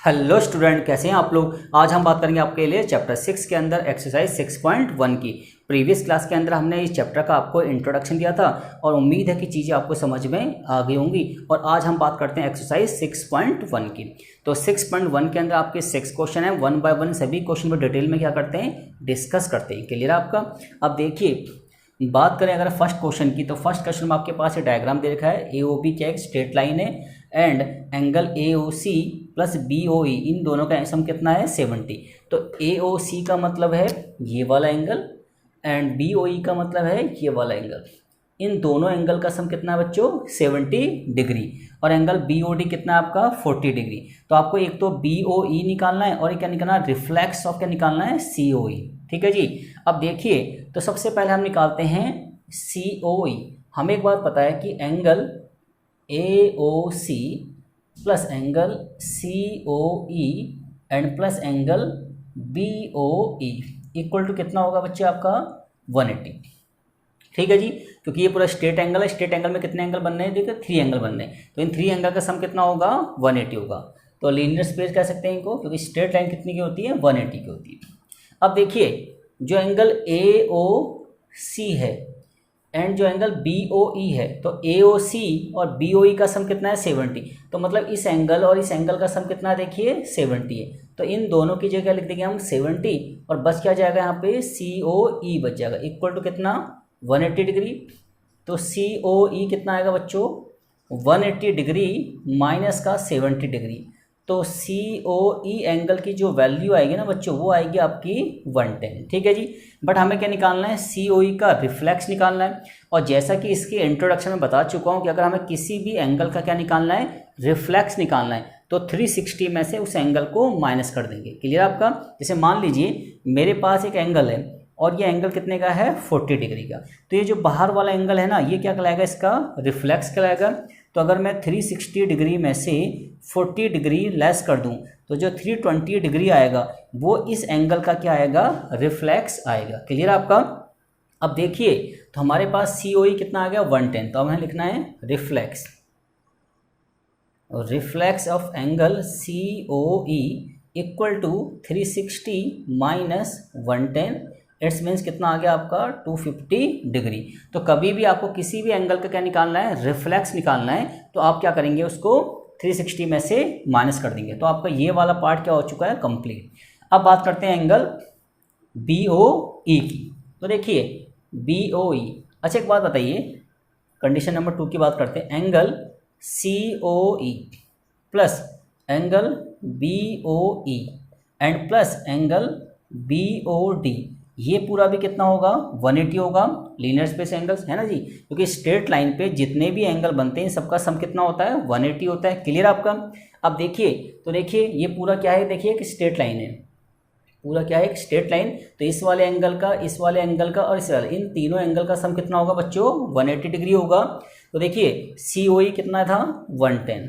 Hello student, कैसे हैं आप लोग। आज हम बात करेंगे आपके लिए चैप्टर 6 के अंदर एक्सरसाइज 6.1 की। प्रीवियस क्लास के अंदर हमने इस चैप्टर का आपको इंट्रोडक्शन दिया था और उम्मीद है कि चीज़ें आपको समझ में आ गई होंगी। और आज हम बात करते हैं एक्सरसाइज 6.1 की। तो 6.1 के अंदर आपके 6 क्वेश्चन है, 1 बाय 1 सभी क्वेश्चन को डिटेल में क्या करते हैं, डिस्कस करते हैं। क्लियर आपका। अब देखिए, बात करें अगर फर्स्ट क्वेश्चन की, तो फर्स्ट क्वेश्चन में आपके पास ये डायग्राम दे रखा है। AOB क्या एक स्ट्रेट लाइन है and angle AOC plus BOE, इन दोनों का सम कितना है 70। तो AOC का मतलब है ये वाला एंगल एंड BOE का मतलब है ये वाला एंगल। इन दोनों एंगल का सम कितना है बच्चों, 70 डिग्री। और एंगल BOD कितना है आपका, 40 डिग्री। तो आपको एक तो BOE निकालना है और एक क्या निकालना है, रिफ्लेक्स ऑफ क्या निकालना है, COE। ठीक है जी। अब देखिए, तो सबसे पहले हम निकालते हैं COE। हमें एक बात पता है कि angle AOC plus angle COE and plus angle BOE equal to कितना होगा बच्चे आपका, 180। ठीक है जी, क्योंकि ये पूरा स्ट्रेट एंगल है। स्ट्रेट एंगल में कितने एंगल बनने हैं, देखिए 3 एंगल बनने हैं। तो इन 3 एंगल का सम कितना होगा, 180 होगा। तो लीनियर स्पेस कह सकते हैं इनको, क्योंकि स्ट्रेट लाइन कितनी की होती है, 180 की होती है। अब देखिए, जो एंगल AOC है एंड जो एंगल BOE है, तो AOC और BOE का सम कितना है, 70। तो मतलब इस एंगल और इस एंगल का सम कितना है, देखिए 70 है। तो इन दोनों की जगह लिख देंगे हम 70 और बस क्या जाएगा यहाँ पे, COE बच जाएगा इक्वल टू कितना, 180 डिग्री। तो COE कितना आएगा बच्चों, 180 डिग्री माइनस का 70 डिग्री। तो COE एंगल की जो वैल्यू आएगी ना बच्चों, वो आएगी आपकी 110। ठीक है जी। बट हमें क्या निकालना है, COE का रिफ्लेक्स निकालना है। और जैसा कि इसके इंट्रोडक्शन में बता चुका हूँ कि अगर हमें किसी भी एंगल का क्या निकालना है, रिफ्लेक्स निकालना है, तो 360 में से उस एंगल को माइनस कर देंगे। क्लियर आपका। जैसे मान लीजिए मेरे पास एक एंगल है और ये एंगल कितने का है, 40 डिग्री का। तो ये जो बाहर वाला एंगल है ना, ये क्या कहलाएगा, इसका रिफ्लेक्स कहलाएगा। तो अगर मैं 360 डिग्री में से 40 डिग्री लेस कर दूं, तो जो 320 डिग्री आएगा वो इस एंगल का क्या आएगा, रिफ्लेक्स आएगा। क्लियर आपका। अब देखिए, तो हमारे पास COE कितना आ गया, 110। तो अब हमें लिखना है reflex, reflex of angle COE equal to 360 minus 110। It's means कितना आ गया आपका, 250 डिग्री। तो कभी भी आपको किसी भी एंगल का क्या निकालना है, रिफ्लेक्स निकालना है, तो आप क्या करेंगे, उसको 360 में से माइनस कर देंगे। तो आपका ये वाला पार्ट क्या हो चुका है, कंप्लीट। अब बात करते हैं एंगल BOE की। तो देखिए BOE, अच्छा एक बात बताइए, कंडीशन नंबर 2 की बात करते हैं। Angle COE plus angle BOE and plus angle BOD, ये पूरा भी कितना होगा, 180 होगा। लीनियर स्पेस एंगल्स है ना जी, क्योंकि स्ट्रेट लाइन पे जितने भी एंगल बनते हैं सबका सम कितना होता है, 180 होता है। क्लियर आपका। अब देखिए, तो देखिए ये पूरा क्या है, देखिए एक स्ट्रेट लाइन है, पूरा क्या है, एक स्ट्रेट लाइन। तो इस वाले एंगल का, इस वाले एंगल का और इस वाले, इन तीनों एंगल का सम कितना होगा बच्चों, 180 डिग्री होगा। तो देखिए COE कितना था, 110।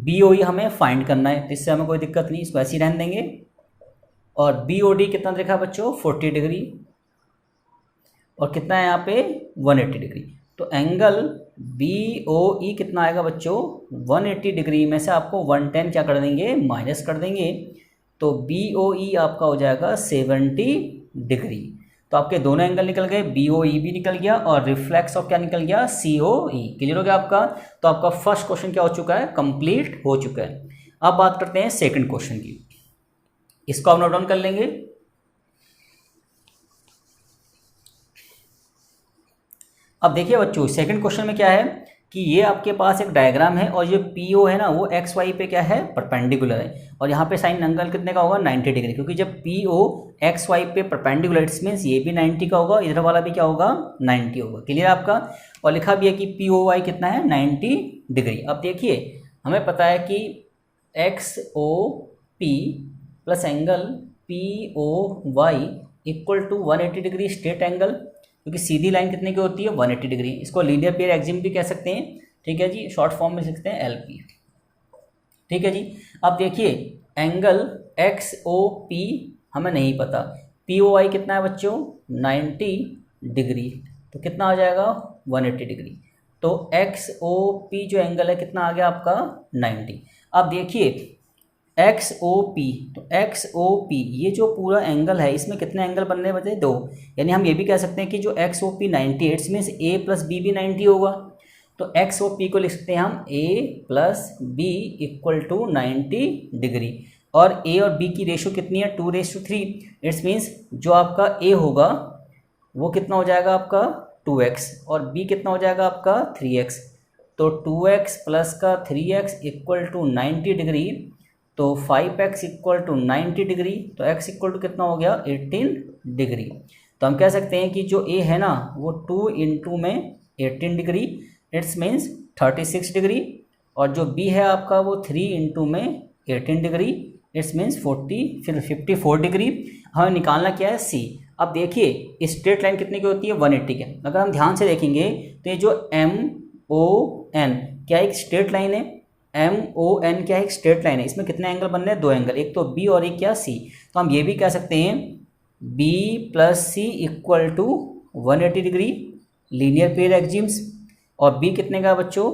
BOE हमें फाइंड करना है, तो इससे हमें कोई दिक्कत नहीं, इसको ऐसे ही रहने देंगे। और BOD कितना देखा बच्चों, 40 डिग्री, और कितना है यहाँ पे, 180 डिग्री। तो एंगल BOE कितना आएगा बच्चों, 180 डिग्री में से आपको 110 क्या कर देंगे, माइनस कर देंगे। तो BOE आपका हो जाएगा 70 डिग्री। तो आपके दोनों एंगल निकल गए, BOE भी निकल गया और रिफ्लेक्स ऑफ क्या निकल गया, COE। क्लियर हो गया आपका। तो आपका फर्स्ट क्वेश्चन क्या हो चुका है, कंप्लीट हो चुका है। अब बात करते हैं सेकंड क्वेश्चन की, इसको आप नोट डाउन कर लेंगे। अब देखिए बच्चों, सेकंड क्वेश्चन में क्या है कि ये आपके पास एक डायग्राम है और ये PO है ना, वो XY पे क्या है, परपेंडिकुलर है। और यहाँ पे साइन एंगल कितने का होगा, 90 डिग्री, क्योंकि जब PO XY पे परपेंडिकुलर, इट्स मीन्स ये भी 90 का होगा, इधर वाला भी क्या होगा, 90 होगा। क्लियर आपका। और लिखा भी है कि POY कितना है, 90 डिग्री। अब देखिए, हमें पता है कि XOP plus angle POY equal to 180 degree straight angle, क्योंकि सीधी लाइन कितने की होती है, 180 डिग्री। इसको लीनियर पेयर एक्सिम भी कह सकते हैं। ठीक है जी, शॉर्ट फॉर्म में लिखते हैं LP। ठीक है जी। अब देखिए, एंगल XOP हमें नहीं पता, POI कितना है बच्चों, 90 डिग्री। तो कितना आ जाएगा, 180 डिग्री। तो XOP जो एंगल है कितना आ गया आपका, 90। अब देखिए एक्स ओ पी, तो एक्स ओ पी ये जो पूरा एंगल है इसमें कितने एंगल बनने बचे? 2। यानी हम ये भी कह सकते हैं कि जो X O P 90 it's means A plus B भी 90 होगा। तो एक्स ओ पी को लिख सकते हैं हम A plus B equal to 90 degree. और ए और बी की रेशो कितनी है? 2:3। इट्स मीन्स जो आपका ए होगा वो कितना हो जाएगा आपका 2x और b कितना हो जाएगा आपका 3x। तो 2x प्लस का 3x इक्वल टू 90 डिग्री, तो 5x इक्वल टू 90 डिग्री, तो x इक्वल टू कितना हो गया 18 डिग्री। तो हम कह सकते हैं कि जो a है ना वो 2 इंटू में 18 डिग्री इट्स मीन्स 36 डिग्री, और जो b है आपका वो 3 इंटू में 18 डिग्री इट्स मीन्स 54 डिग्री। हमें निकालना क्या है? c। अब देखिए स्ट्रेट लाइन कितने की होती है? 180 के। अगर हम ध्यान से देखेंगे तो ये जो एम ओ एन क्या एक स्ट्रेट लाइन है? एम ओ एन क्या है? एक स्ट्रेट लाइन है। इसमें कितने एंगल बन रहे हैं? 2 एंगल, एक तो बी और एक क्या सी। तो हम ये भी कह सकते हैं B plus C equal to 180 degree linear pair axioms. और बी कितने का बच्चों?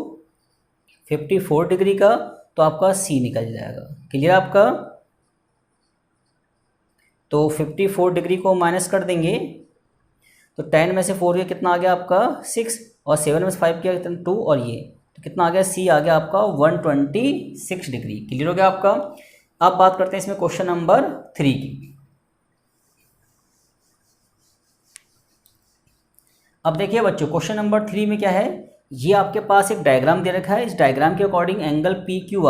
54 डिग्री का, तो आपका सी निकल जाएगा। क्लियर आपका? तो 54 डिग्री को माइनस कर देंगे तो 10 में से 4 ये कितना आ गया आपका 6, और 7 में से 5 किया कितना 2, और ये तो कितना आ गया सी आ गया आपका 126 डिग्री। क्लियर हो गया आपका? अब बात करते हैं इसमें क्वेश्चन नंबर 3 की। अब देखिए बच्चों क्वेश्चन नंबर 3 में क्या है, ये आपके पास एक डायग्राम दे रखा है। इस डायग्राम के according angle P Q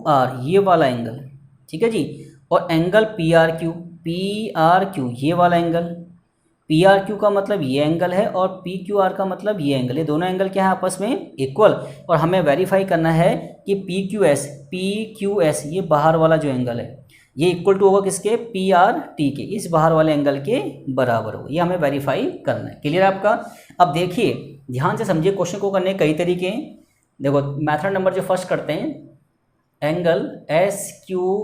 are ये वाला एंगल, ठीक है जी, और एंगल पी आर क्यू ये वाला एंगल। पी आर क्यू का मतलब ये एंगल है और पी क्यू आर का मतलब ये एंगल। ये दोनों एंगल क्या है आपस में? इक्वल। और हमें वेरीफाई करना है कि पी क्यू एस ये बाहर वाला जो एंगल है ये इक्वल टू होगा किसके? पी आर टी के, इस बाहर वाले एंगल के बराबर होगा। ये हमें वेरीफाई करना है। क्लियर आपका? अब देखिए ध्यान से समझिए, क्वेश्चन को करने कई तरीके हैं। देखो मेथड नंबर जो फर्स्ट करते हैं, एंगल एस क्यू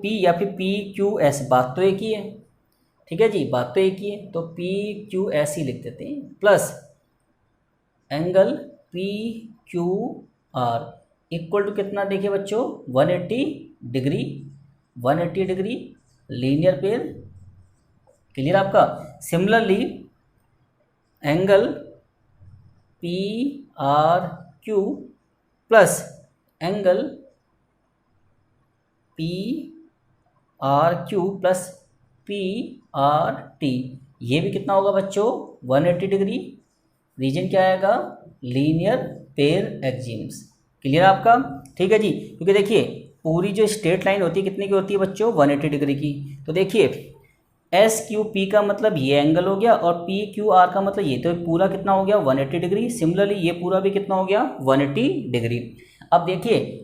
पी या फिर पी क्यू एस, बात तो एक ही है, ठीक है जी, बात तो एक ही है, तो पी क्यू एस ही लिख देते हैं, plus angle P Q R equal to कितना? देखिए बच्चों 180 डिग्री लीनियर पेयर। क्लियर आपका? Similarly angle P R Q plus angle P R Q plus P R T, ये भी कितना होगा बच्चों? 180 डिग्री। रीजन क्या आएगा? Linear pair एक्जिम्स। क्लियर आपका? ठीक है जी, क्योंकि देखिए पूरी जो स्ट्रेट लाइन होती है कितने की होती है बच्चों? 180 डिग्री की। तो देखिए एस क्यू पी का मतलब ये एंगल हो गया और पी क्यू आर का मतलब ये, तो पूरा कितना हो गया? 180 डिग्री। सिमिलरली ये पूरा भी कितना हो गया? 180 डिग्री। अब देखिए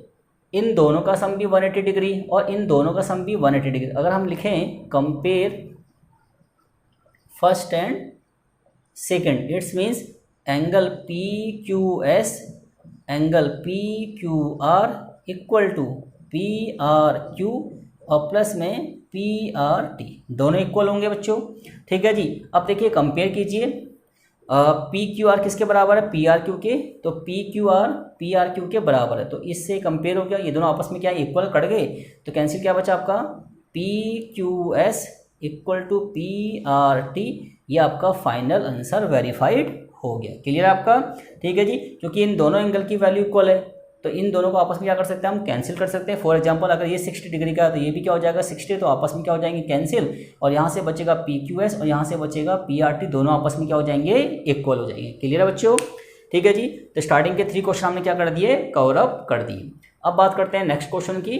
इन दोनों का सम भी 180 डिग्री और इन दोनों का सम भी 180 डिग्री। अगर हम लिखें compare first and second, it's means angle P Q S angle P Q R equal to P R Q और प्लस में पी आर टी, दोनों इक्वल होंगे बच्चों। ठीक है जी, अब देखिए कंपेयर कीजिए, पी क्यू आर किसके बराबर है? पी आर क्यू के, तो P Q R P R Q के बराबर है, तो इससे कंपेयर हो गया। ये दोनों आपस में क्या इक्वल कट गए, तो कैंसिल क्या बचा आपका? P Q S equal to P R T, ये आपका फाइनल आंसर वेरीफाइड हो गया। क्लियर आपका? ठीक है जी, क्योंकि इन दोनों एंगल की वैल्यू इक्वल है तो इन दोनों को आपस में क्या कर सकते हैं? हम कैंसिल कर सकते हैं। फॉर एग्जांपल अगर ये 60 डिग्री का है तो ये भी क्या हो जाएगा 60, तो आपस में क्या हो जाएंगे? कैंसिल। और यहाँ से बचेगा पी क्यू एस और यहाँ से बचेगा पी आर टी, दोनों आपस में क्या हो जाएंगे? इक्वल हो जाएंगे। क्लियर है बच्चों? ठीक है जी, तो स्टार्टिंग के 3 क्वेश्चन हमने क्या कर दिए? कवर अप कर दिए। अब बात करते हैं नेक्स्ट क्वेश्चन की।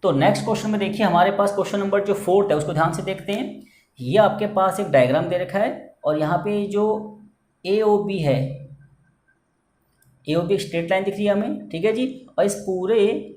तो नेक्स्ट क्वेश्चन में देखिए हमारे पास क्वेश्चन नंबर जो 4 है उसको ध्यान से देखते हैं। ये आपके पास एक डायग्राम दे रखा है और यहाँ पे जो ए ओ बी है, ए ओ बी स्ट्रेट लाइन दिख रही है हमें, ठीक है जी, और इस पूरे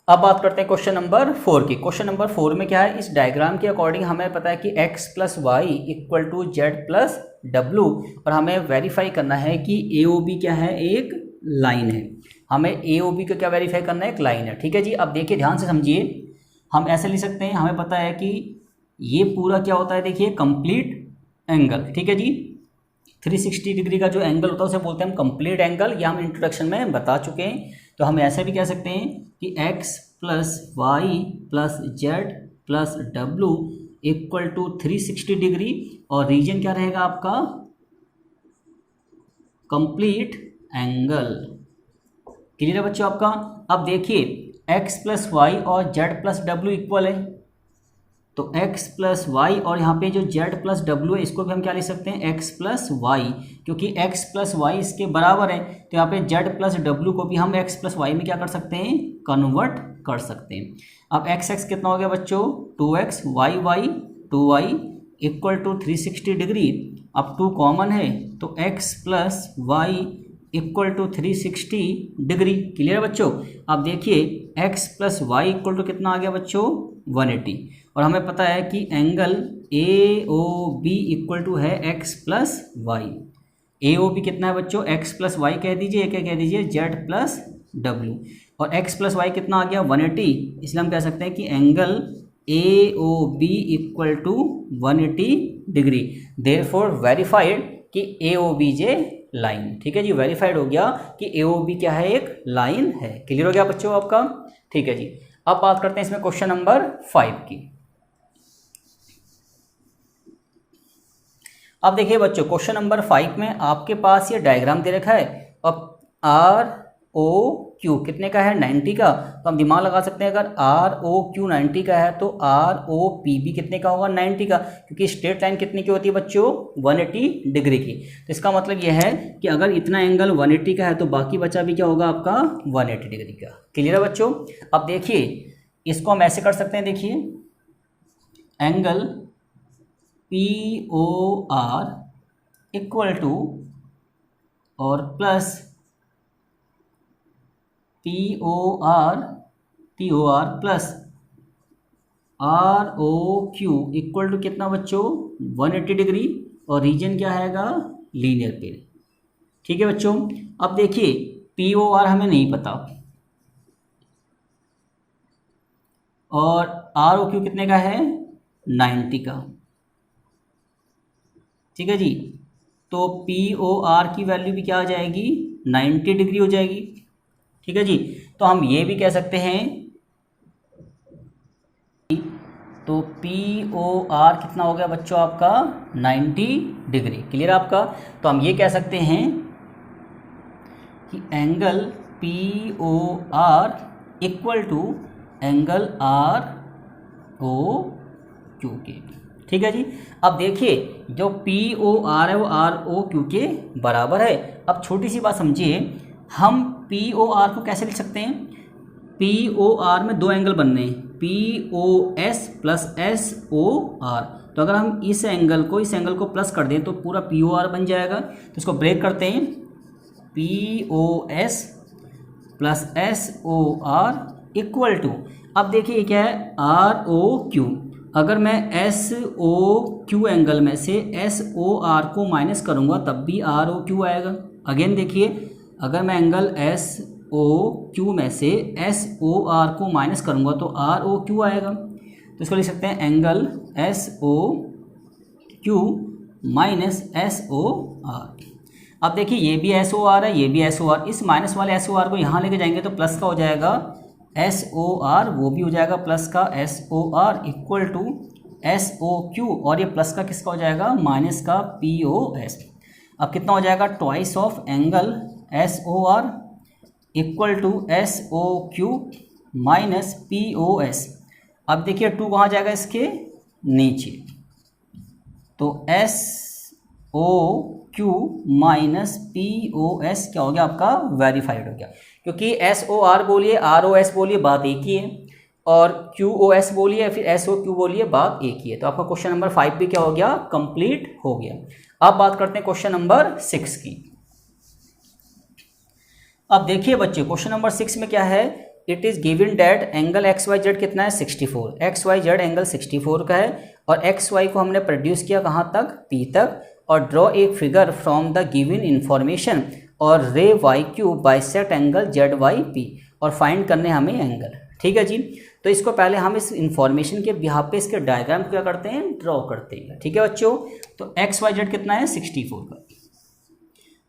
अब बात करते हैं क्वेश्चन नंबर 4 की। क्वेश्चन नंबर 4 में क्या है, इस डायग्राम के अकॉर्डिंग हमें पता है कि x plus Y equal to Z plus W, और हमें वेरीफाई करना है कि ए ओ बी क्या है, एक लाइन है। हमें ए ओ बी का क्या वेरीफाई करना है, एक लाइन है। ठीक है जी, अब देखिए ध्यान से समझिए, हम ऐसे लिख सकते हैं, हमें पता है कि ये पूरा क्या होता है, देखिए कंप्लीट एंगल। ठीक है जी, 360 डिग्री का जो एंगल होता है उसे बोलते हैं हम कंप्लीट एंगल, या हम इंट्रोडक्शन में बता चुके हैं। तो हम ऐसे भी कह सकते हैं कि x plus Y plus Z plus W equal to 360 degree, और रीजन क्या रहेगा आपका, कंप्लीट एंगल। क्लियर है बच्चों आपका। अब देखिए x प्लस वाई और जेड प्लस डब्लू इक्वल है, तो x प्लस वाई, और यहाँ पे जो z प्लस डब्लू है इसको भी हम क्या लिख सकते हैं, x प्लस वाई, क्योंकि x प्लस वाई इसके बराबर है। तो यहाँ पे z प्लस डब्लू को भी हम x प्लस वाई में क्या कर सकते हैं, कन्वर्ट कर सकते हैं। अब x कितना हो गया बच्चों, 2x, y 2y equal to 360 degree. अब 2 कॉमन है तो x plus Y equal to 360 degree. Clear है बच्चों। अब देखिए x plus Y equal to कितना आ गया बच्चों, 180, और हमें पता है कि angle A O B equal to है x plus Y. A O B कितना है बच्चों, x प्लस वाई कह दीजिए, क्या कह दीजिए, z प्लस डब्लू, और x प्लस वाई कितना आ गया, 180, इसलिए हम कह सकते हैं कि angle A O B equal to 180 degree. Therefore verified कि A O B J line. ठीक है जी, वेरीफाइड हो गया कि ए ओ बी क्या है, एक लाइन है। क्लियर हो गया बच्चों आपका। ठीक है जी, अब बात करते हैं इसमें क्वेश्चन नंबर 5 की। अब देखिए बच्चों, क्वेश्चन नंबर 5 में आपके पास ये डायग्राम दे रखा है, अब आर ओ क्यू कितने का है, 90 का। तो हम दिमाग लगा सकते हैं, अगर आर ओ क्यू 90 का है तो आर ओ पी भी कितने का होगा, 90 का, क्योंकि स्ट्रेट लाइन कितने की होती है बच्चों, 180 डिग्री की। तो इसका मतलब यह है कि अगर इतना एंगल 180 का है तो बाकी बचा भी क्या होगा आपका, 180 डिग्री का। क्लियर है बच्चों। अब देखिए इसको हम ऐसे कर सकते हैं, देखिए angle P O R equal to और plus P O R plus R O Q equal to कितना बच्चों, 180 डिग्री, और रीजन क्या आएगा, लीनियर पे। ठीक है बच्चों। अब देखिए पी ओ आर हमें नहीं पता, और आर ओ क्यू कितने का है, 90 का। ठीक है जी, तो पी ओ आर की वैल्यू भी क्या आ जाएगी, 90 डिग्री हो जाएगी। ठीक है जी, तो हम ये भी कह सकते हैं, तो पी ओ आर कितना हो गया बच्चों आपका, 90 डिग्री। क्लियर आपका। तो हम ये कह सकते हैं कि angle P O R equal to angle R O Q के। ठीक है जी। अब देखिए जो पी ओ आर है वो आर ओ क्यू के बराबर है। अब छोटी सी बात समझिए, हम पी ओ आर को कैसे लिख सकते हैं, पी ओ आर में दो एंगल बनने हैं, P O S plus S O R. तो अगर हम इस एंगल को प्लस कर दें तो पूरा पी ओ आर बन जाएगा। तो इसको ब्रेक करते हैं, P O S plus S O R equal to, अब देखिए क्या है, आर ओ क्यू। अगर मैं एस ओ क्यू एंगल में से एस ओ आर को माइनस करूँगा तब भी आर ओ क्यू आएगा। अगेन देखिए, अगर मैं एंगल एस ओ क्यू में से एस ओ आर को माइनस करूँगा तो आर ओ क्यू आएगा। तो इसको लिख सकते हैं angle S O Q minus S O R. अब देखिए ये भी एस ओ आर है, ये भी एस ओ आर, इस माइनस वाले एस ओ आर को यहाँ लेके जाएंगे तो प्लस का हो जाएगा एस ओ आर, वो भी हो जाएगा प्लस का S O R equal to S O Q, और ये प्लस का किसका हो जाएगा, माइनस का पी ओ एस। अब कितना हो जाएगा, twice of angle S O R equal to S O Q minus P O S. अब देखिए 2 कहाँ जाएगा, इसके नीचे, तो S O Q minus P O S क्या हो गया आपका, वेरीफाइड हो गया। क्योंकि एस ओ आर बोलिए, आर ओ एस बोलिए, बात एक ही है, और क्यू ओ एस बोलिए फिर एस ओ क्यू बोलिए, बात एक ही है। तो आपका क्वेश्चन नंबर 5 भी क्या हो गया, कंप्लीट हो गया। अब बात करते हैं क्वेश्चन नंबर 6 की। अब देखिए बच्चे क्वेश्चन नंबर 6 में क्या है, it is given that angle X Y Z कितना है 64, एक्स वाई जेड एंगल 64 का है और एक्स वाई को हमने प्रोड्यूस किया कहाँ तक, पी तक, और draw a figure from the given information और ray Y Q bisect angle Z Y P, और फाइंड करने हमें एंगल। ठीक है जी, तो इसको पहले हम इस इन्फॉर्मेशन के बिहाफ पे इसके डायग्राम क्या करते हैं, ड्रॉ करते हैं। ठीक है बच्चों, तो एक्स वाई जेड कितना है 64 का,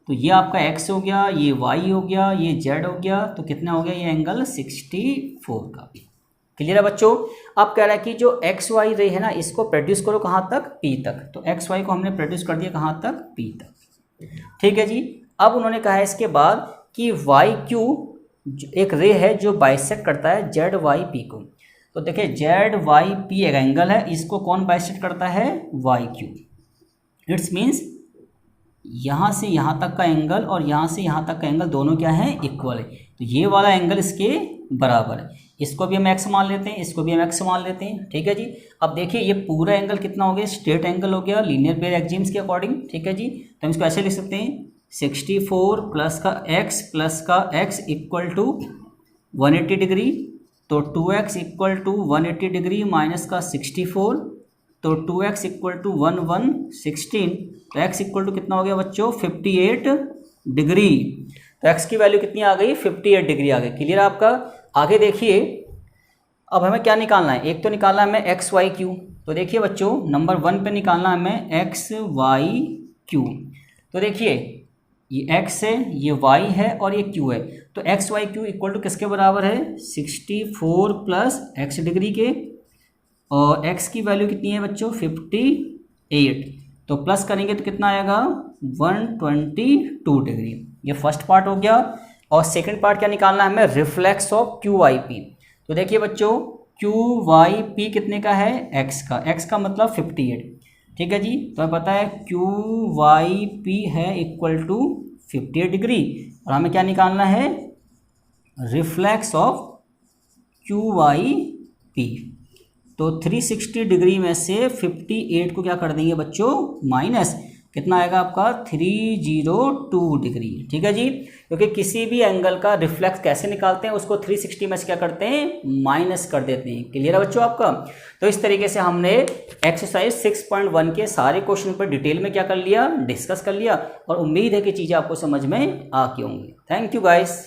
तो ये आपका x हो गया, ये y हो गया, ये z हो गया, तो कितना हो गया ये एंगल 64 का। क्लियर है बच्चों। अब कह रहा है कि जो एक्स वाई रे है ना, इसको प्रोड्यूस करो कहाँ तक, P तक, तो एक्स वाई को हमने प्रोड्यूस कर दिया कहाँ तक, P तक। ठीक है जी, अब उन्होंने कहा है इसके बाद कि वाई क्यू एक रे है जो बाइसेक्ट करता है जेड वाई पी को, तो देखिए जेड वाई पी एक एंगल है, इसको कौन बाइसेक्ट करता है, वाई क्यू। इट्स मीन्स यहाँ से यहाँ तक का एंगल और यहाँ से यहाँ तक का एंगल दोनों क्या है, इक्वल है, तो ये वाला एंगल इसके बराबर है। इसको भी हम एक्स मान लेते हैं, इसको भी हम एक्स मान लेते हैं। ठीक है जी, अब देखिए ये पूरा एंगल कितना हो गया, स्ट्रेट एंगल हो गया लीनियर पेयर एक्सिस के अकॉर्डिंग। ठीक है जी, तो हम इसको ऐसे लिख सकते हैं 64 प्लस का x इक्वल टू 180 डिग्री, तो 2x equal to 180 degree minus का 64, तो 2x इक्वल टू 116, तो x इक्वल टू कितना हो गया बच्चों 58 डिग्री। तो x की वैल्यू कितनी आ गई, 58 डिग्री आ गई। क्लियर आपका। आगे देखिए, अब हमें क्या निकालना है, एक तो निकालना है हमें एक्स वाई क्यू, तो देखिए बच्चों नंबर 1 पे निकालना है हमें एक्स वाई क्यू। तो देखिए ये x है, ये y है और ये q है, तो X Y Q equal to किसके बराबर है, 64 प्लस x डिग्री के, और x की वैल्यू कितनी है बच्चों 58, तो प्लस करेंगे तो कितना आएगा 122 डिग्री। ये फर्स्ट पार्ट हो गया। और सेकंड पार्ट क्या निकालना है हमें, reflex of Q Y P. तो देखिए बच्चों क्यू वाई पी कितने का है, x का मतलब 58। ठीक है जी, तो हमें पता है क्यू वाई पी है इक्वल टू 58 डिग्री, और हमें क्या निकालना है, reflex of Q Y P. तो 360 डिग्री में से 58 को क्या कर देंगे बच्चों, माइनस, कितना आएगा आपका 302 डिग्री। ठीक है जी, क्योंकि किसी भी एंगल का रिफ्लेक्स कैसे निकालते हैं, उसको 360 में से क्या करते हैं, माइनस कर देते हैं। क्लियर है बच्चों आपका। तो इस तरीके से हमने एक्सरसाइज 6.1 के सारे क्वेश्चन पर डिटेल में क्या कर लिया, डिस्कस कर लिया, और उम्मीद है कि चीज़ें आपको समझ में आ गई होंगी। Thank you guys.